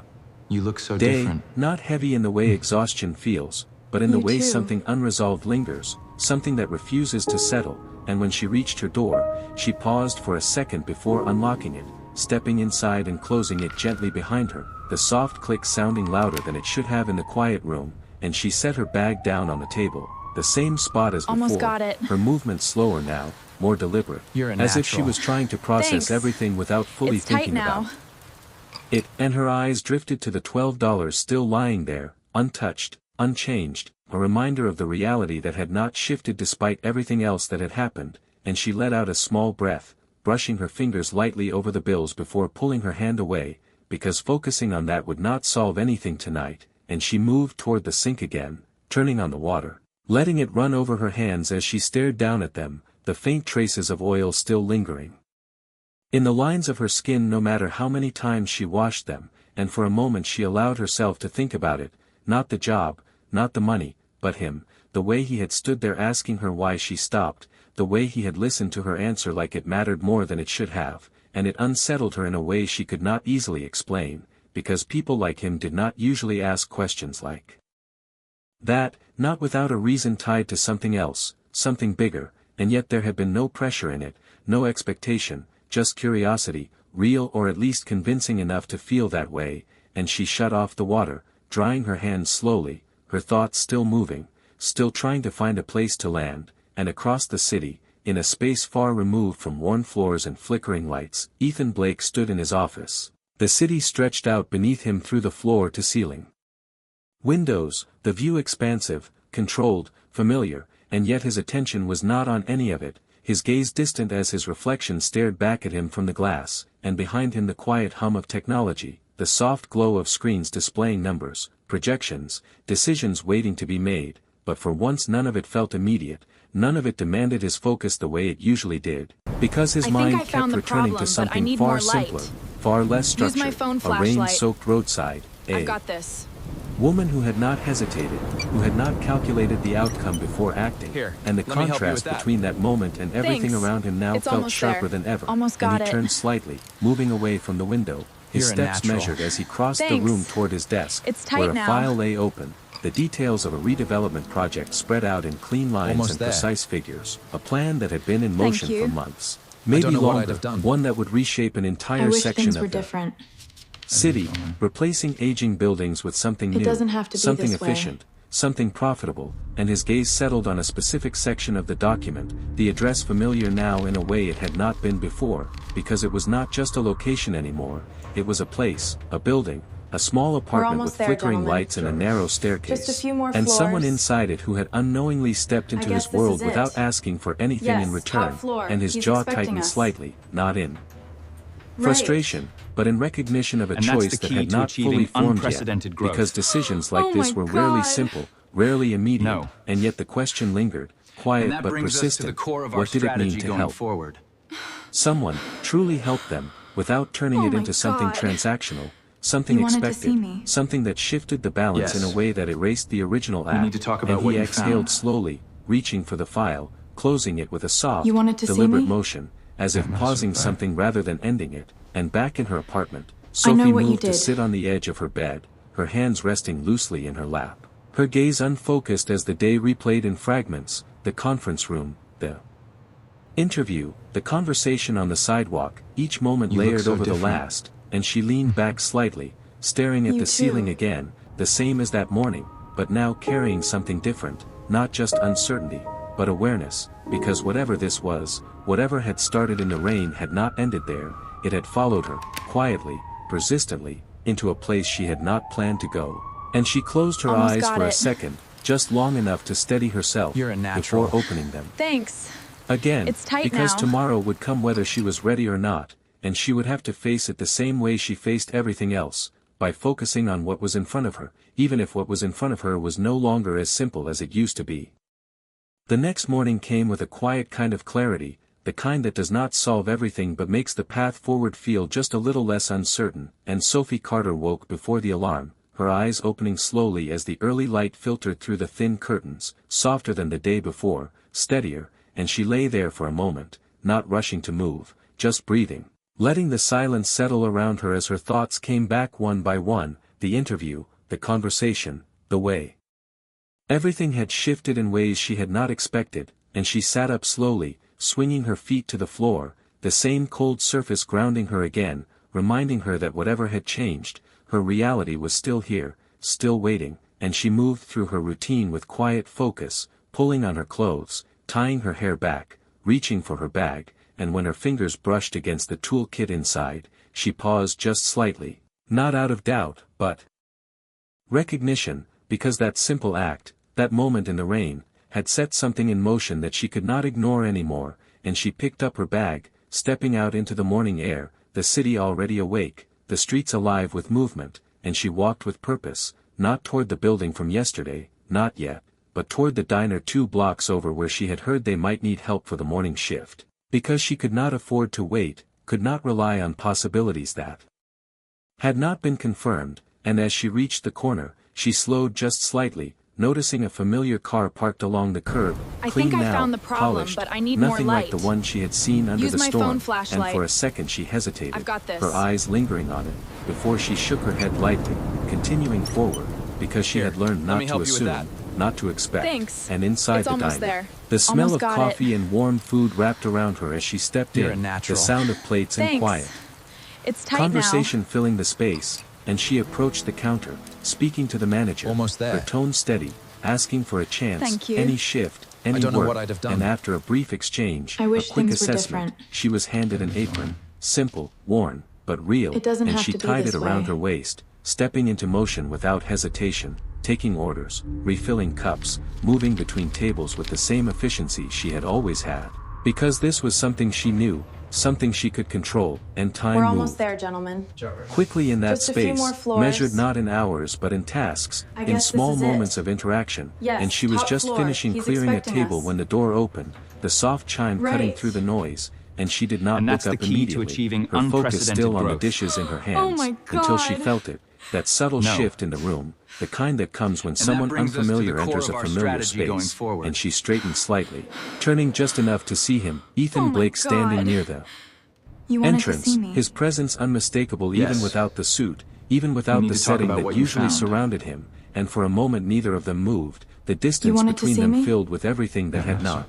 You look so day, different. not heavy in the way exhaustion feels, but in the You way too. something unresolved lingers, something that refuses to settle, and when she reached her door, she paused for a second before unlocking it, stepping inside and closing it gently behind her, the soft click sounding louder than it should have in the quiet room, and she set her bag down on the table, the same spot as Almost before, got it. her movement slower now, more deliberate, You're a as if she natural. was trying to process Thanks. everything without fully It's tight thinking now. about it, and her eyes drifted to the $12 still lying there, untouched, unchanged, a reminder of the reality that had not shifted despite everything else that had happened, and she let out a small breath, brushing her fingers lightly over the bills before pulling her hand away, because focusing on that would not solve anything tonight, and she moved toward the sink again, turning on the water, letting it run over her hands as she stared down at them, the faint traces of oil still lingering in the lines of her skin no matter how many times she washed them, and for a moment she allowed herself to think about it, not the job, not the money, but him, the way he had stood there asking her why she stopped, the way he had listened to her answer like it mattered more than it should have, and it unsettled her in a way she could not easily explain, because people like him did not usually ask questions like that, not without a reason tied to something else, something bigger, and yet there had been no pressure in it, no expectation, just curiosity, real or at least convincing enough to feel that way, and she shut off the water, drying her hands slowly, her thoughts still moving, still trying to find a place to land, and across the city, in a space far removed from worn floors and flickering lights, Ethan Blake stood in his office. The city stretched out beneath him through the floor to ceiling windows, the view expansive, controlled, familiar, and yet his attention was not on any of it, his gaze distant as his reflection stared back at him from the glass, and behind him the quiet hum of technology, the soft glow of screens displaying numbers, projections, decisions waiting to be made, but for once none of it felt immediate, none of it demanded his focus the way it usually did, because his mind kept returning to something far simpler, far less structured, a rain-soaked roadside, I've got this. Woman who had not hesitated, who had not calculated the outcome before acting, and the contrast between that moment and everything around him now felt sharper than ever, and he turned slightly, moving away from the window, his steps measured as he crossed the room toward his desk, where a file lay open, the details of a redevelopment project spread out in clean lines and precise figures, a plan that had been in motion for months, maybe longer, one that would reshape an entire section of the city, replacing aging buildings with something new, something efficient, something profitable, and his gaze settled on a specific section of the document, the address familiar now in a way it had not been before, because it was not just a location anymore, it was a place, a building, a small apartment with flickering lights and a narrow staircase, and someone inside it who had unknowingly stepped into his world without asking for anything in return, and his jaw tightened slightly, not in frustration, but in recognition of a choice that had not fully formed yet, because decisions like this were rarely simple, rarely immediate, and yet the question lingered, quiet but persistent, what did it mean to help? Someone truly help them, without turning it into something transactional, something expected, something that shifted the balance in a way that erased the original act, and he exhaled slowly, reaching for the file, closing it with a soft, deliberate motion, as if pausing something rather than ending it, and back in her apartment, Sophie moved to sit on the edge of her bed, her hands resting loosely in her lap, her gaze unfocused as the day replayed in fragments, the conference room, the interview, the conversation on the sidewalk, each moment layered over the last, and she leaned back slightly, staring at the ceiling again, the same as that morning, but now carrying something different, not just uncertainty, but awareness, because whatever this was, whatever had started in the rain had not ended there, it had followed her, quietly, persistently, into a place she had not planned to go, and she closed her eyes for a second, just long enough to steady herself, before opening them. Thanks. Again, It's tight because now. tomorrow would come whether she was ready or not, and she would have to face it the same way she faced everything else, by focusing on what was in front of her, even if what was in front of her was no longer as simple as it used to be. The next morning came with a quiet kind of clarity, the kind that does not solve everything but makes the path forward feel just a little less uncertain, and Sophie Carter woke before the alarm, her eyes opening slowly as the early light filtered through the thin curtains, softer than the day before, steadier, and she lay there for a moment, not rushing to move, just breathing, letting the silence settle around her as her thoughts came back one by one, the interview, the conversation, the way everything had shifted in ways she had not expected, and she sat up slowly, swinging her feet to the floor, the same cold surface grounding her again, reminding her that whatever had changed, her reality was still here, still waiting, and she moved through her routine with quiet focus, pulling on her clothes, tying her hair back, reaching for her bag, and when her fingers brushed against the toolkit inside, she paused just slightly, not out of doubt, but recognition, because that simple act, that moment in the rain, had set something in motion that she could not ignore anymore, and she picked up her bag, stepping out into the morning air, the city already awake, the streets alive with movement, and she walked with purpose, not toward the building from yesterday, not yet, but toward the diner 2 blocks over where she had heard they might need help for the morning shift. Because she could not afford to wait, could not rely on possibilities that had not been confirmed, and as she reached the corner, she slowed just slightly, noticing a familiar car parked along the curb, I clean think I now, found the problem, polished, but I need more nothing light. like the one she had seen under Use the my storm, phone flashlight. and for a second she hesitated, I've got this. her eyes lingering on it, before she shook her head lightly, continuing forward, because she had learned not to assume, not to expect, Thanks. and inside It's the almost diner, there. the smell Almost of got coffee it. and warm food wrapped around her as she stepped You're a in, the natural. sound of plates and Thanks. quiet It's tight conversation filling the space, and she approached the counter, speaking to the manager, Almost there. her tone steady, asking for a chance, Thank you. any shift, any don't know work, what I'd have done. and after a brief exchange, I wish a quick things were assessment, different. she was handed an apron, simple, worn, but real, It doesn't and have she to be tied this it around way. her waist, stepping into motion without hesitation, taking orders, refilling cups, moving between tables with the same efficiency she had always had. Because this was something she knew, something she could control, and time We're moved almost there, gentlemen. quickly in that Just a few space, more floors. measured not in hours but in tasks, I in guess this small is it. moments of interaction, Yes, and she was top just floor. finishing He's clearing a expecting table us. when the door opened, the soft chime cutting Right. through the noise, and she did not And look that's the up key to immediately, achieving her focus unprecedented still on the growth. dishes in her hands, my until she God. felt it, that subtle No. shift in the room, the kind that comes when that someone brings us to the unfamiliar core enters of a our familiar strategy going space, forward. and she straightened slightly, turning just enough to see him, Ethan Oh my Blake standing God. near the You wanted entrance, to see me. his presence unmistakable even Yes. without the suit, even without need the to talk setting about that what you usually found. surrounded him, and for a moment neither of them moved, the distance wanted to between see them me? filled with everything that had not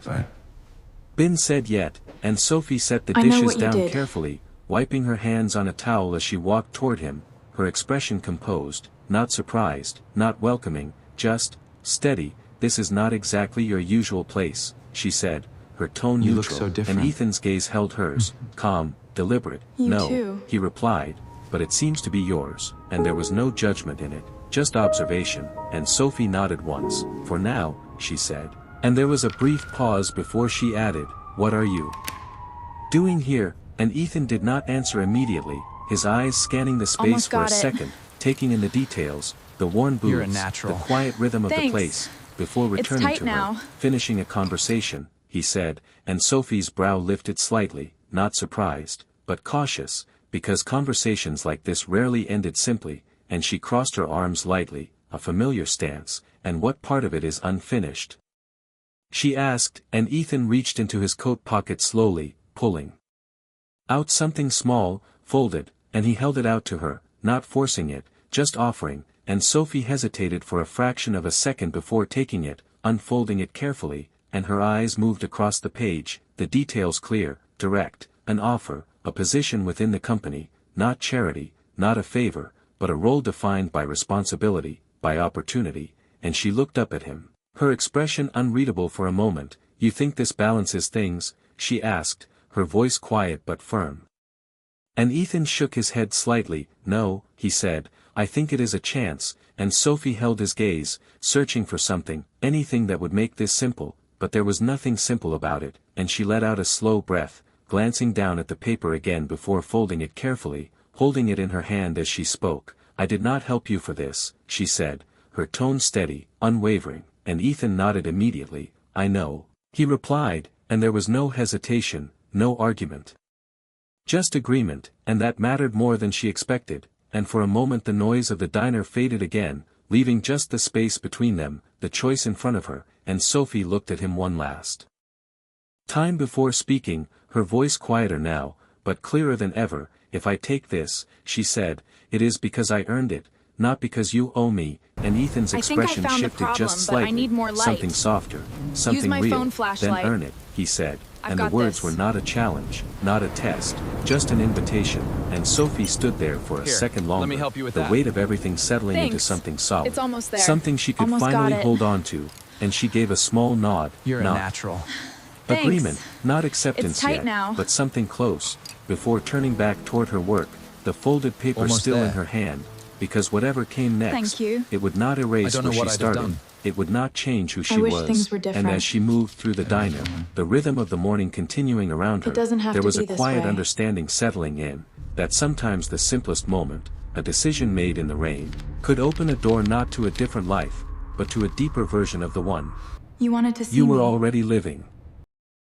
been said yet, and Sophie set the I know dishes what you down did. carefully, wiping her hands on a towel as she walked toward him, her expression composed, not surprised, not welcoming, just, steady. This is not exactly your usual place, she said, her tone You look neutral, so different. and Ethan's gaze held hers, calm, deliberate. You No, too. he replied, but it seems to be yours, and there was no judgment in it, just observation, and Sophie nodded once, for now, she said. And there was a brief pause before she added, what are you doing here? And Ethan did not answer immediately, his eyes scanning the space Almost for a got it. second, taking in the details, the worn You're a booths, natural. the quiet rhythm of the Thanks. place, before It's returning tight to now. her, finishing a conversation, he said, and Sophie's brow lifted slightly, not surprised, but cautious, because conversations like this rarely ended simply, and she crossed her arms lightly, a familiar stance, and what part of it is unfinished? She asked, and Ethan reached into his coat pocket slowly, pulling out something small, folded, and he held it out to her, not forcing it, just offering, and Sophie hesitated for a fraction of a second before taking it, unfolding it carefully, and her eyes moved across the page, the details clear, direct, an offer, a position within the company, not charity, not a favor, but a role defined by responsibility, by opportunity, and she looked up at him, her expression unreadable for a moment. You think this balances things? She asked, her voice quiet but firm. And Ethan shook his head slightly. No, he said, I think it is a chance, and Sophie held his gaze, searching for something, anything that would make this simple, but there was nothing simple about it, and she let out a slow breath, glancing down at the paper again before folding it carefully, holding it in her hand as she spoke. I did not help you for this, she said, her tone steady, unwavering, and Ethan nodded immediately. I know, he replied, and there was no hesitation, no argument. Just agreement, and that mattered more than she expected, and for a moment the noise of the diner faded again, leaving just the space between them, the choice in front of her, and Sophie looked at him one last time before speaking, her voice quieter now, but clearer than ever. If I take this, she said, it is because I earned it, not because you owe me, and Ethan's I think I expression found the shifted just problem, but I slightly, need more light. something softer, something my real, phone then flashlight. earn it, he said, I've and the got words this. were not a challenge, not a test, just an invitation, and Sophie stood there for a Here, second let longer, me help you with the that. weight of everything settling into Thanks. something solid, It's almost there. something she could Almost got finally it. hold on to, and she gave a small nod, You're a nod. natural. Thanks. Agreement, not acceptance tight yet, now. but something close, before turning back toward her work, the folded paper Almost still in there. her hand, because whatever came next, Thank you. it would not erase I don't know where what she I'd have started, done. it would not change who she wish was, things were and different. as she moved through the diner, the rhythm of the morning continuing around her, It doesn't have there to was be a this quiet way. understanding settling in, that sometimes the simplest moment, a decision made in the rain, could open a door not to a different life, but to a deeper version of the one You wanted to see you were me. already living.